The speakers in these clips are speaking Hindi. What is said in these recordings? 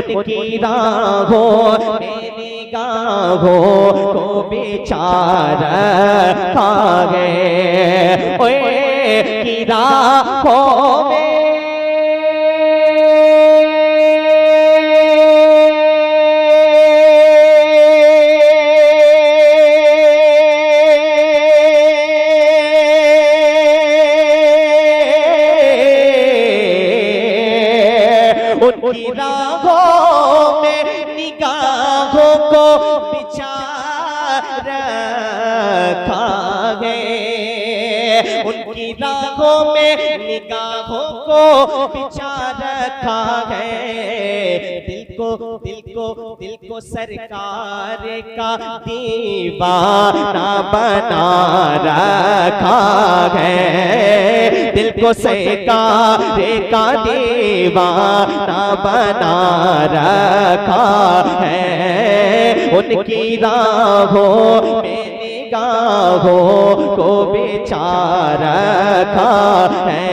उनकी राहों में निगाहों को बेचारा खा गए, ओए की राहों में उनकी राहों में निगाहों को बेचारा खा गए, उनकी राहों में निगाहों को बेचारा खा गए। दिल को सरकार का दीवाना बना रखा है, दिल को सरकार का दीवाना बना रखा है। उनकी राहों में निगाहों को बेचारा रखा है,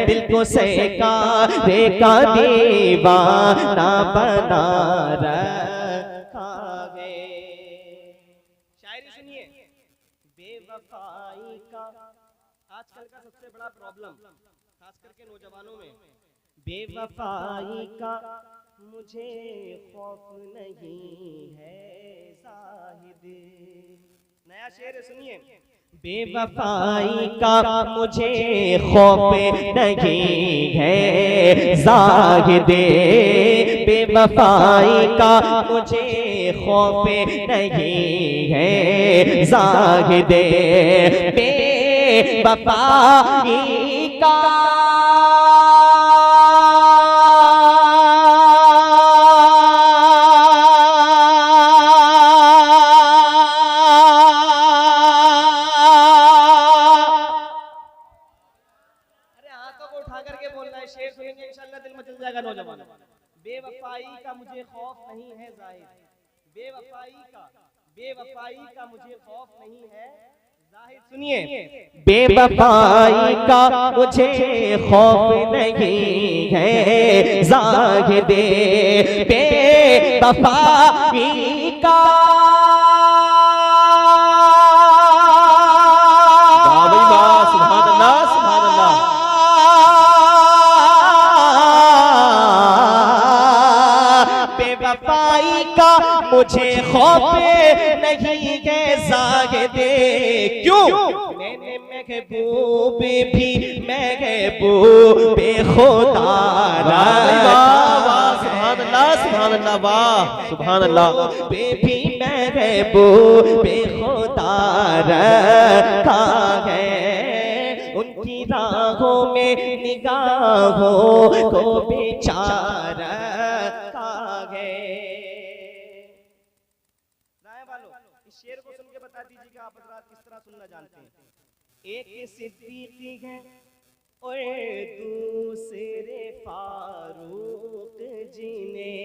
दिल को सरकार का दीवाना बना रखा है। शायरी सुनिए। बेवफाई का आजकल का सबसे बड़ा प्रॉब्लम खास करके नौजवानों में, बेवफाई का मुझे खौफ नहीं है जाहिद। नया शेर सुनिए। बेवफाई का मुझे खौफ नहीं है जाहिदे, बेवफाई का मुझे खौफ नहीं है जाहिदे, बेवफाई का शेर सुनेंगे इंशाअल्लाह दिल में चल जाएगा नौजवान। बेवफाई का मुझे खौफ नहीं है जाहिद, बेवफाई का मुझे खौफ नहीं है जाहिद। सुनिए। बेवफाई का मुझे खौफ नहीं है जाहिद, बेवफाई का बेवफाई का मुझे खौफ नहीं है जाहिदे। क्यों? मैंने महबूब भी महबूब खुदा सुभान अल्लाह सुभान अल्लाह वाह सुभान अल्लाह, भी महबूब खुदा रखा है। उनकी राहों में निगाहों को बेचारा शेर को सुन के बता दीजिएगा आप हज़रात किस तरह सुनना जानते हैं। एक सिद्दीक है और दूसरे फारूक जी ने,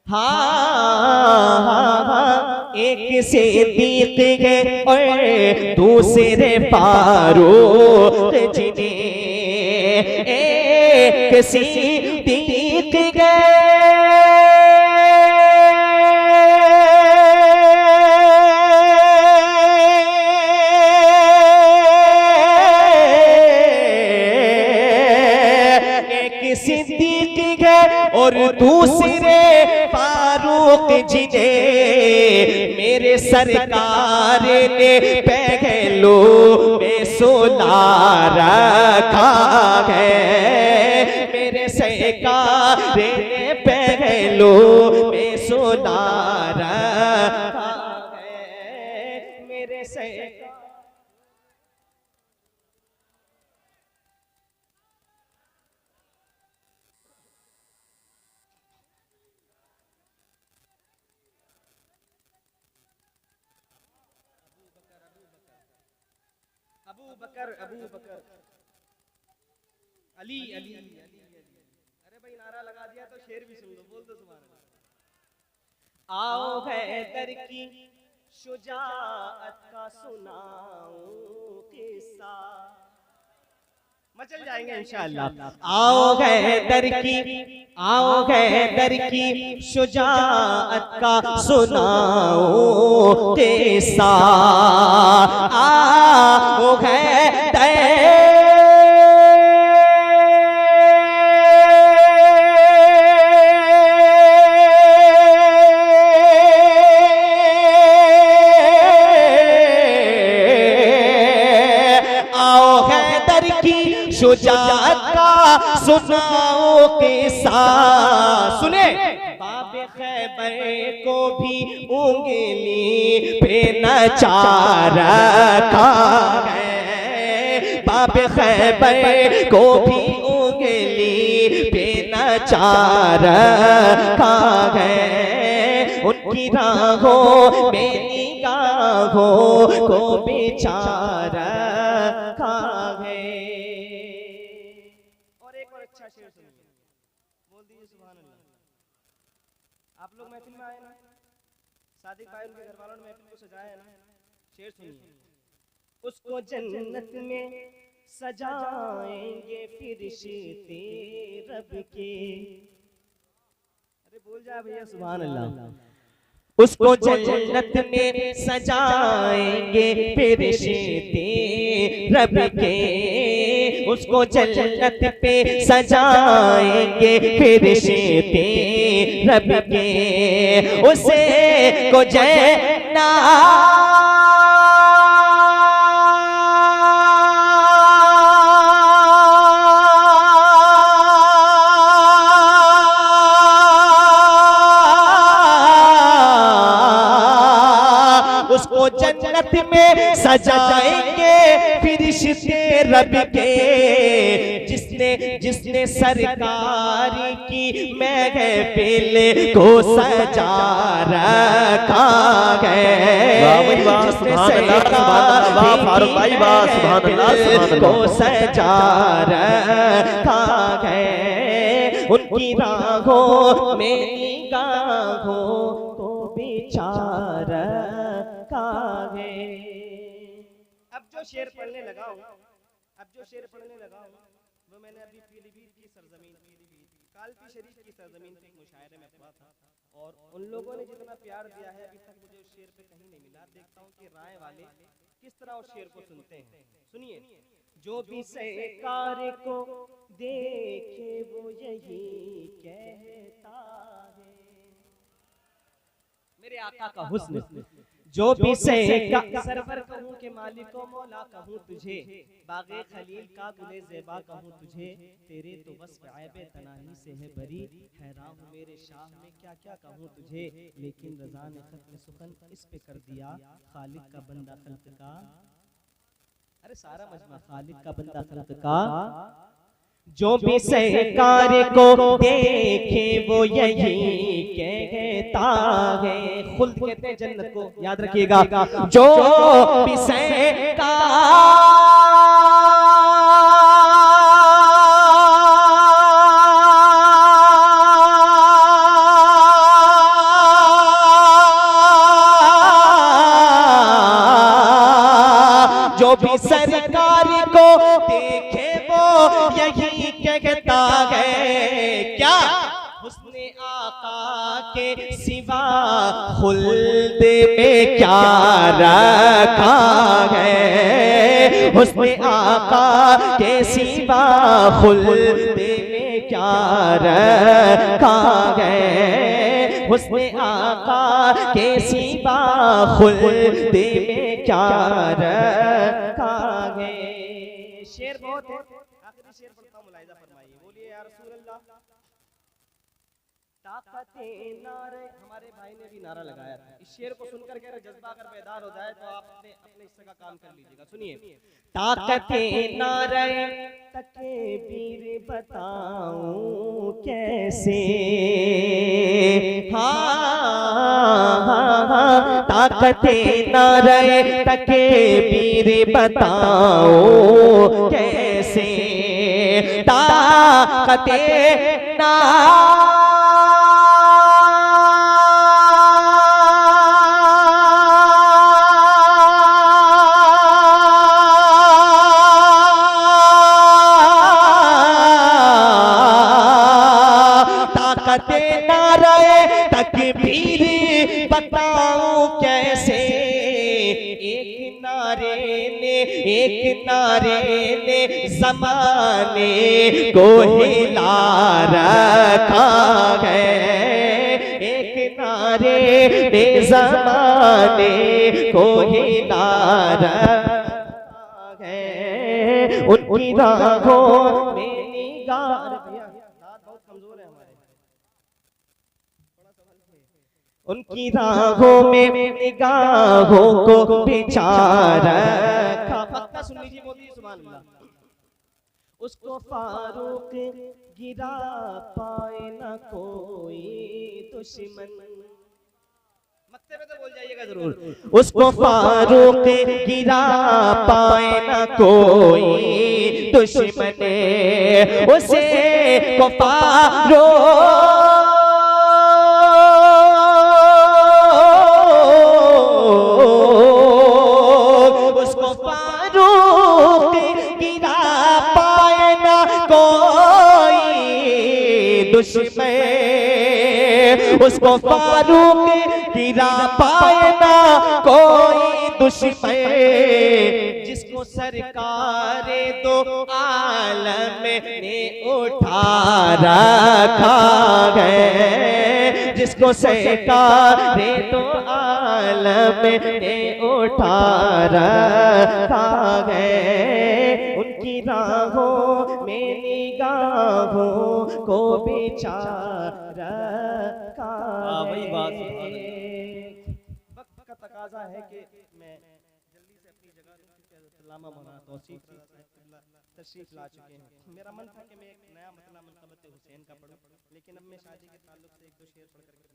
हाँ एक सिद्दीक है और दूसरे फारूक जी ने, एक सिद्दीक है सिद्दीक है और दूसरे फारूक जी ने, मेरे सरकार ने पहलू में सोना रखा है, मेरे सरकार ने पहलू में सोना रखा है, मेरे सरकार अबू बकर अली अली अली। अरे भाई नारा लगा दिया तो शेर भी सुन लो, बोल दो सुभान अल्लाह। आओ हैदर की शुजाअत का सुनाऊं किस्सा, मचल जाएंगे इंशाअल्लाह। आओ हैदर की, आओ हैदर की शुजाअत का सुनाओ किस्सा। आओ हैदर शुजाअत का सुनाओ किस्सा। सुने, बाबे खैबर को भी उंगली पे नचा रखा है, बाबे खैबर को भी उंगली पे नचा रखा है। उनकी राहों में निगाहों को बेचारा रखा है। अच्छा शेर सुनिए, बोल दीजिए सुभान अल्लाह। आप लोग महफिल में आए ना, सादिक भाई उनके घर वालों ने महफिल को सजाया है ना। शेर सुनिए, उसको जन्नत में सजाएंगे फरिश्ते रब के। अरे बोल जा भैया सुभान अल्लाह। उसको जन्नत में सजाएंगे फरिश्ते रब के, उसको जन्नत पे सजाएंगे फरिश्ते रब के। उसे को जन्नत जन्नत में सजाएंगे फरिश्ते रब के। जिसने सरकार की महफिल को सजा रखा है, जिसने सरकार को सजा रखा है, उनकी राहों में निगाहों को बेचारा कागे। अब जो शेर पढ़ने लगा हूं, वो मैंने अभी पीलीभीत की सरजमीन, कालपी शरीफ की सरजमीन पे एक मुशायरे में पढ़ा था, और उन लोगों ने जितना प्यार दिया है अभी तक मुझे उस शेर पे कहीं नहीं मिला। देखता हूं कि राय वाले किस तरह उस शेर को सुनते हैं। सुनिए, जो भी सरकार को देखे वो यही कहता है, मेरे आका का हुस्न। जो भी सरवर कहूँ के मालिको मौला कहूँ तुझे, बागे खलील का गुले ज़ेबा कहूँ तुझे, तेरे तो वस्फ़ ऐबे तनाही से है बरी, हैरान हूँ मेरे शाह में क्या क्या कहूँ तुझे, लेकिन रज़ा ने खत्म सुखन इस पे कर दिया, खालिक का बंदा खल्क़ का। अरे सारा मजमा खालिक का बंदा खल्क़ का। जो भी सरकार को देखे वो यही कहता है, खुल्द कहते हैं जन्नत को, याद रखिएगा। जो भी सरकार जो भी सरकार को देखे वो यही कहता है, क्या हुस्ने आका के सिवा खुल्द में क्या रखा है, हुस्ने आका के सिवा खुल्द में क्या रखा है, हुस्ने आका के सिवा खुल्द में क्या रखा है। शेर बहुत है, आखिरी शेर पढ़ता हूं, मुलाहिजा फरमाइए, बोलिए या रसूल अल्लाह। ताकते नारे, हमारे भाई ने भी नारा लगाया था। इस शेर को सुनकर के जज्बा अगर बेदार हो जाए तो आप अपने हिस्से का काम कर लीजिएगा। सुनिए, ताकते नारे तके पीर बताऊं कैसे, हाँ ताकते नारे तके पीर बताऊं कैसे, ताकते ना बहाते नारे तकबीर बताऊं कैसे। एक नारे ने ज़माने को हिला रखा है। एक नारे ने ज़माने को हिला रखा है। उनकी राहों में निगाह, बहुत कमजोर है हमारे, उनकी राहों में निगाहों को बिछा रखा। पक्का सुन लीजिए, मोदी सुभान अल्लाह। उसको फारूक गिरा पाए न कोई दुश्मन, मक्ते में तो बोल जाइएगा जरूर। उसको फारूक गिरा पाए न कोई दुश्मन, उसे को फारूक उसको फारूक गिरा पाए ना कोई दुश्मन, जिसको सरकार दो आलम ने उठा रखा है। जिसको सरकार दो आलम ने उठा रखा है। उनकी राहों में निगाहों को बिछा रखा है। वक्त का तकाजा है कि मैं जल्दी से अपनी जगह अल्लामा मौलाना तौसीफ तशरीफ ला चुके हैं। मेरा मन था कि मैं एक नया मतला मनक़बत हुसैन का पढ़ूं, लेकिन अब मैं शादी के ताल्लुक से एक दो शेर पढ़ करके